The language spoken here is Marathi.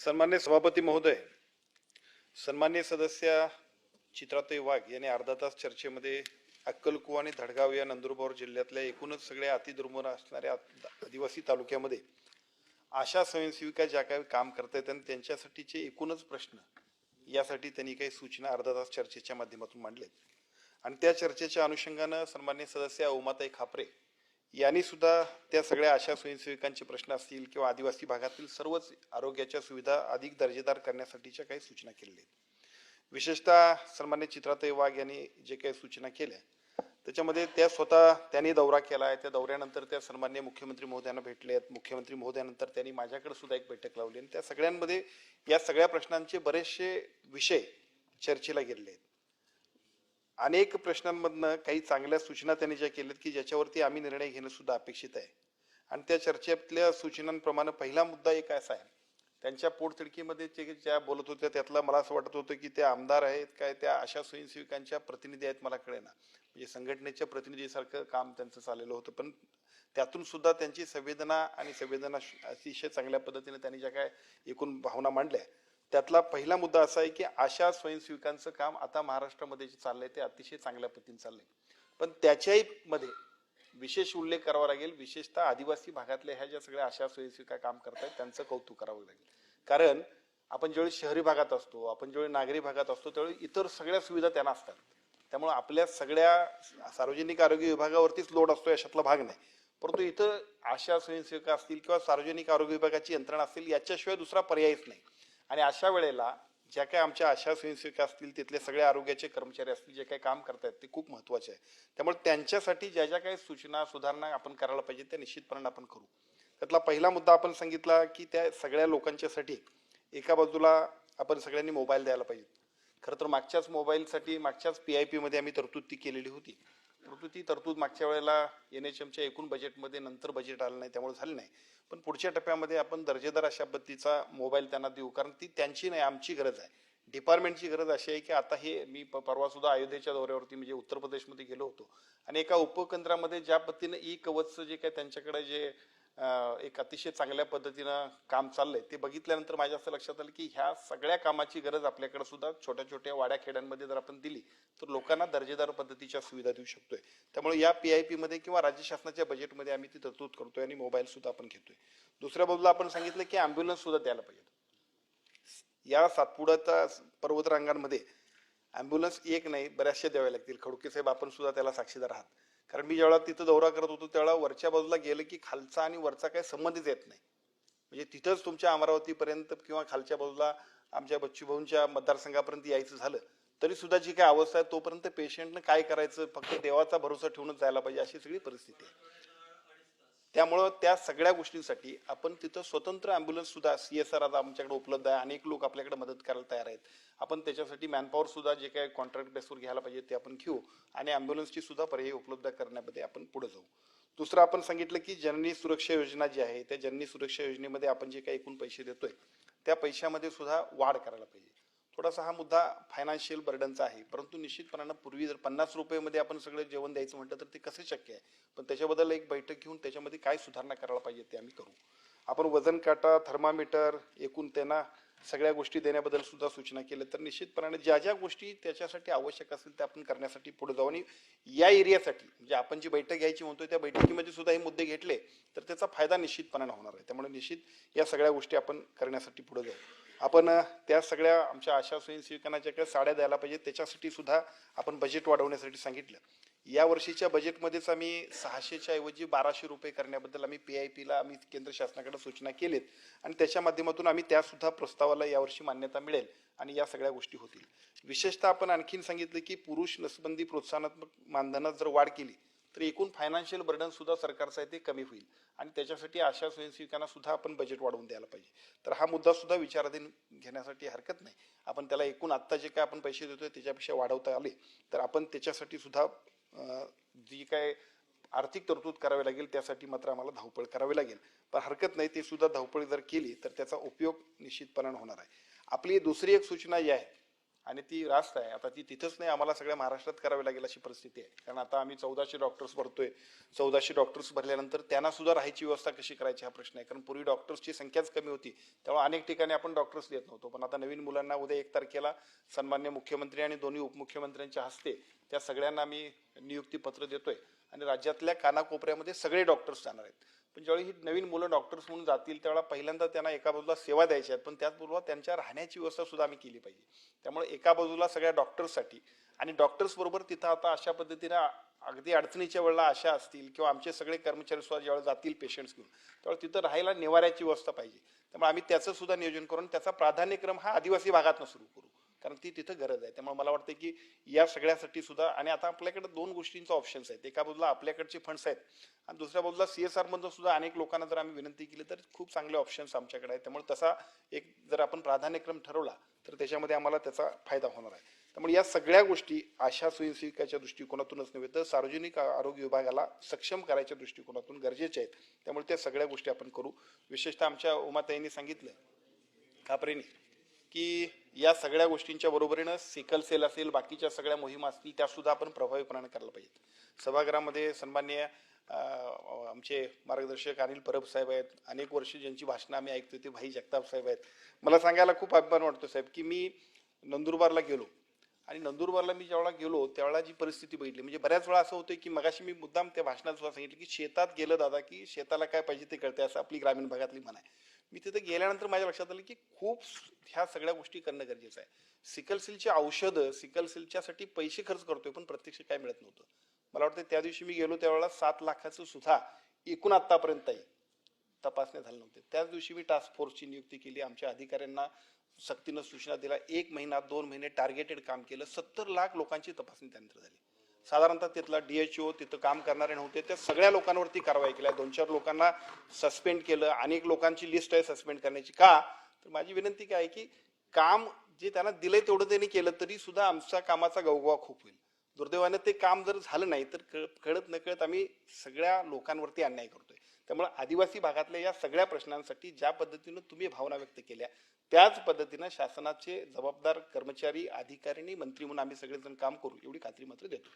सन्मान्य सभापती महोदय, सन्मान्य सदस्य चित्राताई वाघ यांनी अर्धा तास चर्चेमध्ये अक्कलकुवा आणि धडगाव या नंदुरबार जिल्ह्यातल्या एकूणच सगळ्या अतिदुर्गम असणाऱ्या आदिवासी तालुक्यामध्ये आशा स्वयंसेविका ज्या काही काम करतायत आणि त्यांच्यासाठीचे एकूणच प्रश्न यासाठी त्यांनी काही सूचना अर्धा तास चर्चेच्या माध्यमातून मांडलेत. आणि त्या चर्चेच्या अनुषंगानं सन्मान्य सदस्य उमाताई खापरे यांनी सुद्धा त्या सगळ्या आशा स्वयंसेविकांचे प्रश्न असतील किंवा आदिवासी भागातील सर्वच आरोग्याच्या सुविधा अधिक दर्जेदार करण्यासाठीच्या काही सूचना केलेल्या आहेत. विशेषतः सन्मान्य चित्राताई वाघ यांनी जे काही सूचना केल्या त्याच्यामध्ये त्या स्वतः त्यांनी दौरा केला आहे. त्या दौऱ्यानंतर त्या सन्मान्य मुख्यमंत्री महोदयांना भेटले आहेत. मुख्यमंत्री महोदयानंतर त्यांनी माझ्याकडे सुद्धा एक बैठक लावली आणि त्या सगळ्यांमध्ये या सगळ्या प्रश्नांचे बरेचसे विषय चर्चेला गेलेले आहेत. अनेक प्रश्नांमधनं काही चांगल्या सूचना त्यांनी ज्या केल्यात की ज्याच्यावरती आम्ही निर्णय घेणं सुद्धा अपेक्षित आहे. आणि त्या चर्चेतल्या सूचनांप्रमाणे पहिला मुद्दा एक असा आहे, त्यांच्या पोटतिडकीमध्ये ते ज्या बोलत होत्या त्यातला मला असं वाटत होतं की त्या आमदार आहेत काय त्या आशा स्वयंसेविकांच्या प्रतिनिधी आहेत मला कळेना. म्हणजे संघटनेच्या प्रतिनिधीसारखं काम त्यांचं चाललेलं होतं, पण त्यातून सुद्धा त्यांची संवेदना अतिशय चांगल्या पद्धतीने त्यांनी ज्या काय एकूण भावना मांडल्या त्यातला पहिला मुद्दा असा आहे की आशा स्वयंसेविकांचं काम आता महाराष्ट्रामध्ये जे चाललंय ते अतिशय चांगल्या पद्धतीने चाललंय. पण त्याच्याही मध्ये विशेष उल्लेख करावा लागेल. विशेषतः आदिवासी भागातल्या ह्या ज्या सगळ्या आशा स्वयंसेविका काम करतात त्यांचं कौतुक करावं लागेल. कारण आपण ज्यावेळी शहरी भागात असतो, आपण ज्यावेळी नागरी भागात असतो त्यावेळी इतर सगळ्या सुविधा त्यांना असतात. त्यामुळे आपल्या सगळ्या सार्वजनिक आरोग्य विभागावरतीच लोड असतो याच्यातला भाग नाही. परंतु इथं आशा स्वयंसेविका असतील किंवा सार्वजनिक आरोग्य विभागाची यंत्रणा असतील याच्याशिवाय दुसरा पर्यायच नाही. आणि अशा वेळेला ज्या काही आमच्या आशा स्वयंसेविका असतील तिथले सगळे आरोग्याचे कर्मचारी असतील जे काही काम करतायत ते खूप महत्वाचे आहे. त्यामुळे त्यांच्यासाठी ज्या ज्या काही सूचना सुधारणा आपण करायला पाहिजे त्या निश्चितपणे आपण करू. त्यातला पहिला मुद्दा आपण सांगितला की त्या सगळ्या लोकांच्यासाठी एका बाजूला आपण सगळ्यांनी मोबाईल द्यायला पाहिजे. खरं तर मागच्याच PIP मध्ये आम्ही तरतूद ती केलेली होती, परंतु ती तरतूद मागच्या वेळेला NHMच्या एकूण बजेटमध्ये नंतर बजेट आलं नाही त्यामुळे झालं नाही. पण पुढच्या टप्प्यामध्ये आपण दर्जेदार अशा पद्धतीचा मोबाईल त्यांना देऊ. कारण ती त्यांची नाही आमची गरज आहे, डिपार्टमेंटची गरज अशी आहे की आता हे मी परवा सुद्धा अयोध्येच्या दौऱ्यावरती म्हणजे उत्तर प्रदेशमध्ये गेलो होतो आणि एका उपकेंद्रामध्ये ज्या पद्धतीने कवचचं जे काय त्यांच्याकडे जे एक अतिशय चांगल्या पद्धतीनं काम चाललंय ते बघितल्यानंतर माझ्या असं लक्षात आलं की ह्या सगळ्या कामाची गरज आपल्याकडे सुद्धा छोट्या छोट्या वाड्या खेड्यांमध्ये जर आपण दिली तर लोकांना दर्जेदार पद्धतीच्या सुविधा देऊ शकतोय. त्यामुळे या PIP मध्ये किंवा राज्य शासनाच्या बजेटमध्ये आम्ही ती तरतूद करतोय आणि मोबाईल सुद्धा आपण घेतोय. दुसऱ्या बाजूला आपण सांगितलं की अँब्युलन्स सुद्धा द्यायला पाहिजे. या सातपुड्याच्या पर्वत रांगांमध्ये अँब्युलन्स एक नाही बऱ्याचशा द्याव्या लागतील. खडके साहेब आपण सुद्धा त्याला साक्षीदार आहात. कारण मी ज्यावेळेला तिथं दौरा करत होतो त्यावेळेला वरच्या बाजूला गेलं की खालचा आणि वरचा काही संबंधच येत नाही. म्हणजे तिथंच तुमच्या अमरावतीपर्यंत किंवा खालच्या बाजूला आमच्या बच्चूभाऊंच्या मतदारसंघापर्यंत यायचं झालं तरी सुद्धा जी काय अवस्था आहे तोपर्यंत पेशंटनं काय करायचं, फक्त देवाचा भरोसा ठेवूनच जायला पाहिजे अशी सगळी परिस्थिती आहे. त्यामुळं त्या सगळ्या गोष्टींसाठी आपण तिथं स्वतंत्र अँब्युलन्स सुद्धा CSR आता आमच्याकडे उपलब्ध आहे. अनेक लोक आपल्याकडे मदत करायला तयार आहेत. आपण त्याच्यासाठी मॅनपॉवर सुद्धा जे काही कॉन्ट्रॅक्ट बेसवर घ्यायला पाहिजे ते आपण घेऊ आणि अँब्युलन्सची सुद्धा पर्याय उपलब्ध करण्यामध्ये आपण पुढे जाऊ. दुसरं आपण सांगितलं की जननी सुरक्षा योजना जी आहे त्या जननी सुरक्षा योजनेमध्ये आपण जे काही एकूण पैसे देतोय त्या पैशामध्ये सुद्धा वाढ करायला पाहिजे. थोडासा हा मुद्दा फायनान्शियल बर्डनचा आहे, परंतु निश्चितपणानं पूर्वी जर 50 रुपये आपण सगळं जेवण द्यायचं म्हटलं तर ते कसं शक्य आहे. पण त्याच्याबद्दल एक बैठक घेऊन त्याच्यामध्ये काय सुधारणा करायला पाहिजे ते आम्ही करू. आपण वजन काटा, थर्मामीटर एकूण त्यांना सगळ्या गोष्टी देण्याबद्दल सुद्धा सूचना केल्या. तर निश्चितपणाने ज्या ज्या गोष्टी त्याच्यासाठी आवश्यक असतील त्या आपण करण्यासाठी पुढे जाऊ. आणि या एरियासाठी म्हणजे आपण जी बैठक घ्यायची म्हणतोय त्या बैठकीमध्ये सुद्धा हे मुद्दे घेतले तर त्याचा फायदा निश्चितपणाने होणार आहे. त्यामुळे निश्चित या सगळ्या गोष्टी आपण करण्यासाठी पुढे जाऊ. आपण त्या सगळ्या आमच्या आशा स्वयंसेविकांना ज्या काही साड्या द्यायला पाहिजे त्याच्यासाठी सुद्धा आपण बजेट वाढवण्यासाठी सांगितलं. या वर्षीच्या बजेटमध्येच आम्ही 600च्या ऐवजी 1200 रुपये करण्याबद्दल आम्ही PIPला आम्ही केंद्र शासनाकडे सूचना केलीत आणि त्याच्या माध्यमातून आम्ही त्या सुद्धा प्रस्तावाला यावर्षी मान्यता मिळेल आणि या सगळ्या गोष्टी होतील. विशेषतः आपण आणखीन सांगितलं की पुरुष नसबंदी प्रोत्साहनात्मक मानधनात जर वाढ केली तर एकूण फायनान्शियल बर्डन सुद्धा सरकारचं आहे ते कमी होईल आणि त्याच्यासाठी आशा स्वयंसेविकांना सुद्धा आपण बजेट वाढवून द्यायला पाहिजे. तर हा मुद्दा सुद्धा विचाराधीन घेण्यासाठी हरकत नाही. आपण त्याला एकूण आत्ता जे काय आपण पैसे देतोय त्याच्यापेक्षा वाढवता आले तर आपण त्याच्यासाठी सुद्धा जी काय आर्थिक तरतूद करावी लागेल त्यासाठी मात्र आम्हाला धावपळ करावी लागेल. पण हरकत नाही, ते सुद्धा धावपळ जर केली तर त्याचा उपयोग निश्चितपणाने होणार आहे. आपली दुसरी एक सूचना जी आहे आणि ती रास्त आहे. आता ती तिथंच नाही, आम्हाला सगळ्या महाराष्ट्रात करावी लागेल अशी परिस्थिती आहे. कारण आता आम्ही 1400 डॉक्टर्स भरतोय. 1400 डॉक्टर्स भरल्यानंतर त्यांना सुद्धा राहायची व्यवस्था कशी करायची हा प्रश्न आहे. कारण पूर्वी डॉक्टर्सची संख्याच कमी होती, त्यामुळे अनेक ठिकाणी आपण डॉक्टर्स देत नव्हतो. पण आता नवीन मुलांना उद्या 1 तारखेला सन्मान्य मुख्यमंत्री आणि दोन्ही उपमुख्यमंत्र्यांच्या हस्ते त्या सगळ्यांना आम्ही नियुक्तीपत्र देतोय आणि राज्यातल्या कानाकोपऱ्यामध्ये सगळे डॉक्टर्स जाणार आहेत. पण ज्यावेळी ही नवीन मुलं डॉक्टर्स म्हणून जातील त्यावेळेला पहिल्यांदा त्यांना एका बाजूला सेवा द्यायच्या आहेत, पण त्याचबरोबर त्यांच्या राहण्याची व्यवस्था सुद्धा आम्ही केली पाहिजे. त्यामुळे एका बाजूला सगळ्या डॉक्टर्ससाठी आणि डॉक्टर्स बरोबर तिथं आता अशा पद्धतीनं अगदी अडचणीच्या वेळेला आशा असतील किंवा आमचे सगळे कर्मचारी सुद्धा ज्यावेळेला जातील पेशंट्स घेऊन त्यावेळेला तिथं राहायला निवाऱ्याची व्यवस्था पाहिजे. त्यामुळे आम्ही त्याचं सुद्धा नियोजन करून त्याचा प्राधान्यक्रम हा आदिवासी भागातनं सुरू करू, कारण ती तिथं गरज आहे. त्यामुळे मला वाटतं की या सगळ्यासाठी सुद्धा, आणि आता आपल्याकडे 2 गोष्टींचा ऑप्शन्स आहेत. एका बाजूला आपल्याकडचे फंड्स आहेत आणि दुसऱ्या बाजूला CSR मधून सुद्धा अनेक लोकांना जर आम्ही विनंती केली तर खूप चांगले ऑप्शन्स आमच्याकडे आहेत. त्यामुळे तसा एक जर आपण प्राधान्यक्रम ठरवला तर त्याच्यामध्ये आम्हाला त्याचा फायदा होणार आहे. त्यामुळे या सगळ्या गोष्टी आशा स्वयंसेविकाच्या दृष्टिकोनातूनच नव्हे तर सार्वजनिक आरोग्य विभागाला सक्षम करायच्या दृष्टिकोनातून गरजेचे आहेत. त्यामुळे त्या सगळ्या गोष्टी आपण करू. विशेषतः आमच्या उमाताईंनी सांगितलं, कापरेंनी, की या सगळ्या गोष्टींच्या बरोबरीनं सिकल सेल असेल, बाकीच्या सगळ्या मोहिमा असतील त्या सुद्धा आपण प्रभावीपणाने करायला पाहिजेत. सभागृहामध्ये सन्माननीय आमचे मार्गदर्शक अनिल परब साहेब आहेत. अनेक वर्ष ज्यांची भाषणं आम्ही ऐकतो ते भाई जगताप साहेब आहेत. मला सांगायला खूप अभिमान वाटतो साहेब की मी नंदुरबारला गेलो आणि नंदुरबारला मी ज्यावेळेला गेलो त्यावेळेला जी परिस्थिती बघितली, म्हणजे बऱ्याच वेळा असं होतं की मगाशी मी मुद्दाम त्या भाषणात सुद्धा सांगितलं की शेतात गेलं दादा की शेताला काय पाहिजे ते कळते, असं आपली ग्रामीण भागातली म्हण आहे. मी तिथे गेल्यानंतर माझ्या लक्षात आलं की खूप ह्या सगळ्या गोष्टी करणं गरजेचं आहे. सिकल सेलची औषधं, सिकल सेलच्यासाठी पैसे खर्च करतोय पण प्रत्यक्ष काय मिळत नव्हतं. मला वाटतं त्या दिवशी मी गेलो त्यावेळेला 7 लाखाचं सुद्धा एकूण आतापर्यंत तपासण्या झाल्या नव्हत्या. त्याच दिवशी मी टास्क फोर्सची नियुक्ती केली. आमच्या अधिकाऱ्यांना सक्तीनं सूचना दिला. 1 महिना 2 महिने टार्गेटेड काम केलं. 70 लाख लोकांची तपासणी त्यानंतर झाली. साधारणतः तिथला DHO तिथं काम करणारे नव्हते त्या सगळ्या लोकांवरती कारवाई केल्या. 2-4 लोकांना सस्पेंड केलं. अनेक लोकांची लिस्ट आहे सस्पेंड करण्याची. का तर माझी विनंती काय आहे की काम जे त्यांना दिलंय तेवढं त्यांनी केलं तरी सुद्धा आमच्या कामाचा गवगवा खूप होईल. दुर्दैवाने ते काम जर झालं नाही तर कळत नकळत आम्ही सगळ्या लोकांवरती अन्याय करतोय. त्यामुळे आदिवासी भागातल्या या सगळ्या प्रश्नांसाठी ज्या पद्धतीनं तुम्ही भावना व्यक्त केल्या त्याच पद्धतीनं शासनाचे जबाबदार कर्मचारी, अधिकारी, मंत्री म्हणून आम्ही सगळेजण काम करू एवढी खात्री मात्र देतो.